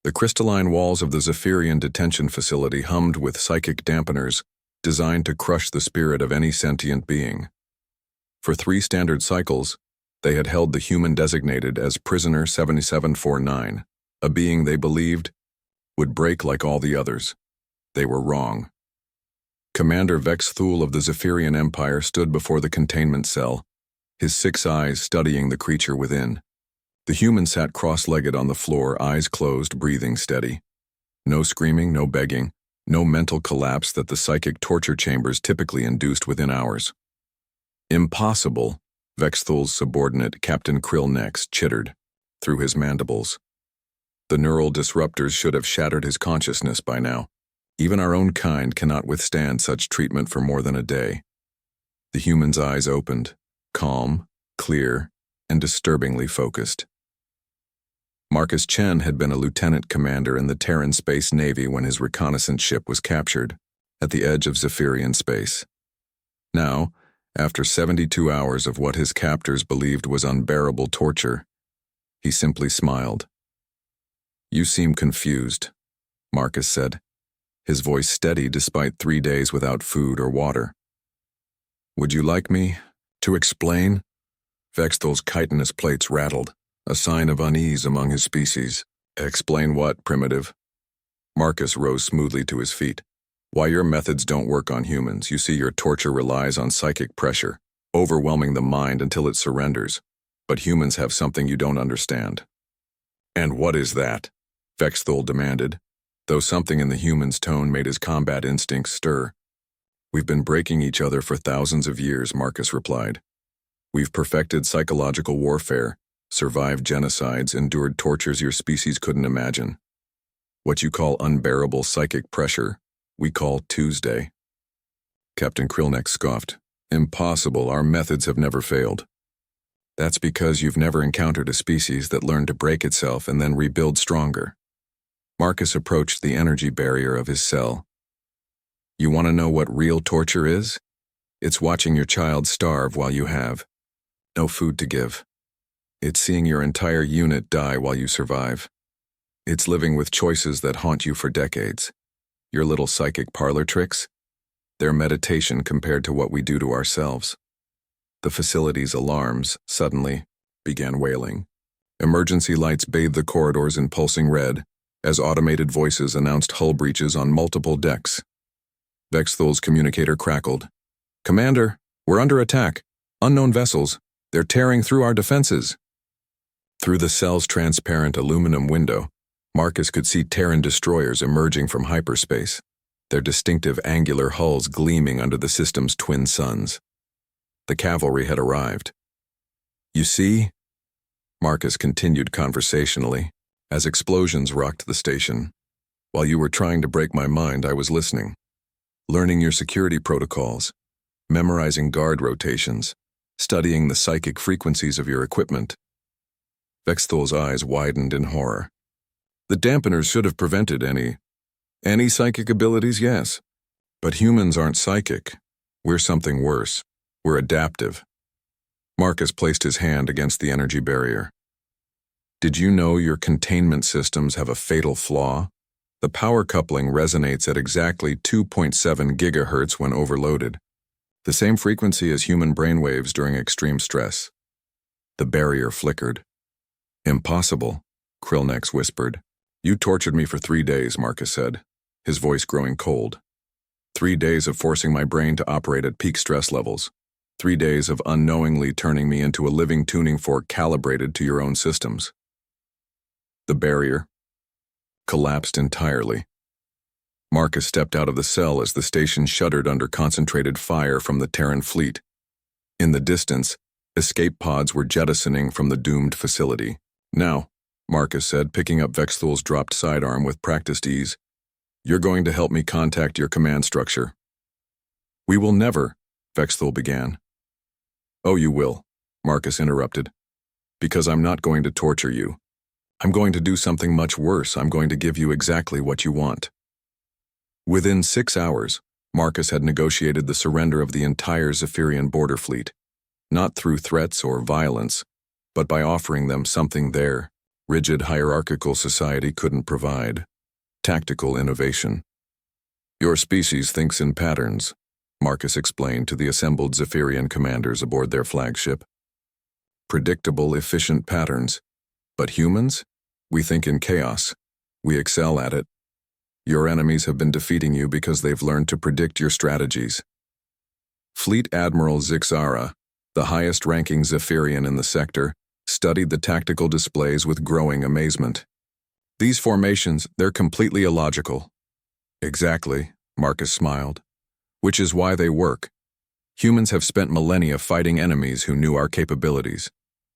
The crystalline walls of the Zephyrian detention facility hummed with psychic dampeners designed to crush the spirit of any sentient being. For 3 standard cycles, they had held the human designated as Prisoner 7749, a being they believed would break like all the others. They were wrong. Commander Vex Thul of the Zephyrian Empire stood before the containment cell, his 6 eyes studying the creature within. The human sat cross-legged on the floor, eyes closed, breathing steady. No screaming, no begging, no mental collapse that the psychic torture chambers typically induced within hours. Impossible, Vex Thul's subordinate, Captain Krillnex, chittered through his mandibles. The neural disruptors should have shattered his consciousness by now. Even our own kind cannot withstand such treatment for more than a day. The human's eyes opened, calm, clear, and disturbingly focused. Marcus Chen had been a lieutenant commander in the Terran Space Navy when his reconnaissance ship was captured at the edge of Zephyrian space. Now, after 72 hours of what his captors believed was unbearable torture, he simply smiled. "You seem confused," Marcus said, his voice steady despite 3 days without food or water. "Would you like me to explain?" Vex Thul's chitinous plates rattled, a sign of unease among his species. "Explain what, primitive?" Marcus rose smoothly to his feet. "Why your methods don't work on humans. You see, your torture relies on psychic pressure, overwhelming the mind until it surrenders. But humans have something you don't understand." "And what is that?" Vex Thul demanded, though something in the human's tone made his combat instincts stir. "We've been breaking each other for thousands of years," Marcus replied. "We've perfected psychological warfare, survived genocides, endured tortures your species couldn't imagine. What you call unbearable psychic pressure, we call Tuesday." Captain Krillnex scoffed. "Impossible, our methods have never failed." "That's because you've never encountered a species that learned to break itself and then rebuild stronger." Marcus approached the energy barrier of his cell. "You want to know what real torture is? It's watching your child starve while you have no food to give. It's seeing your entire unit die while you survive. It's living with choices that haunt you for decades. Your little psychic parlor tricks? They're meditation compared to what we do to ourselves." The facility's alarms, suddenly, began wailing. Emergency lights bathed the corridors in pulsing red, as automated voices announced hull breaches on multiple decks. Vex Thul's communicator crackled. "Commander, we're under attack. Unknown vessels. They're tearing through our defenses." Through the cell's transparent aluminum window, Marcus could see Terran destroyers emerging from hyperspace, their distinctive angular hulls gleaming under the system's twin suns. The cavalry had arrived. "You see?" Marcus continued conversationally, as explosions rocked the station. "While you were trying to break my mind, I was listening, learning your security protocols, memorizing guard rotations, studying the psychic frequencies of your equipment." Vex Thul's eyes widened in horror. "The dampeners should have prevented any psychic abilities, yes. But humans aren't psychic. We're something worse. We're adaptive." Marcus placed his hand against the energy barrier. "Did you know your containment systems have a fatal flaw? The power coupling resonates at exactly 2.7 gigahertz when overloaded, the same frequency as human brainwaves during extreme stress." The barrier flickered. "Impossible," Krillnex whispered. "You tortured me for 3 days," Marcus said, his voice growing cold. 3 days of forcing my brain to operate at peak stress levels. 3 days of unknowingly turning me into a living tuning fork calibrated to your own systems." The barrier collapsed entirely. Marcus stepped out of the cell as the station shuddered under concentrated fire from the Terran fleet. In the distance, escape pods were jettisoning from the doomed facility. "Now," Marcus said, picking up Vex Thul's dropped sidearm with practiced ease, "you're going to help me contact your command structure." "We will never," Vex Thul began. "Oh, you will," Marcus interrupted. "Because I'm not going to torture you. I'm going to do something much worse. I'm going to give you exactly what you want." Within 6 hours, Marcus had negotiated the surrender of the entire Zephyrian border fleet, not through threats or violence, but by offering them something there, rigid hierarchical society couldn't provide. Tactical innovation. Your species thinks in patterns, Marcus explained to the assembled Zephyrian commanders aboard their flagship. Predictable, efficient patterns. But humans? We think in chaos. We excel at it. Your enemies have been defeating you because they've learned to predict your strategies. Fleet Admiral Zixara, the highest-ranking Zephyrian in the sector, studied the tactical displays with growing amazement. These formations, they're completely illogical. Exactly, Marcus smiled. Which is why they work. Humans have spent millennia fighting enemies who knew our capabilities.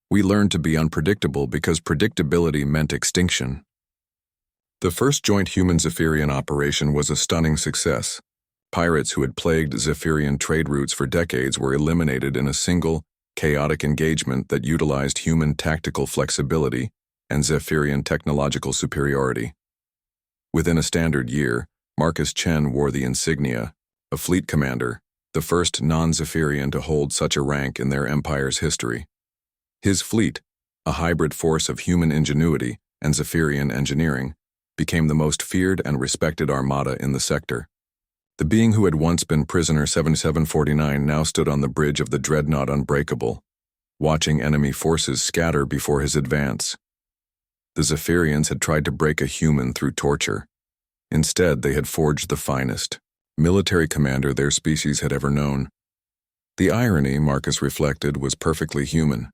We learned to be unpredictable because predictability meant extinction. The first joint human-Zephyrian operation was a stunning success. Pirates who had plagued Zephyrian trade routes for decades were eliminated in a single, chaotic engagement that utilized human tactical flexibility and Zephyrian technological superiority. Within a standard year, Marcus Chen wore the insignia, a fleet commander, the first non-Zephyrian to hold such a rank in their empire's history. His fleet, a hybrid force of human ingenuity and Zephyrian engineering, became the most feared and respected armada in the sector. The being who had once been prisoner 7749 now stood on the bridge of the dreadnought Unbreakable, watching enemy forces scatter before his advance. The Zephyrians had tried to break a human through torture. Instead, they had forged the finest military commander their species had ever known. The irony, Marcus reflected, was perfectly human.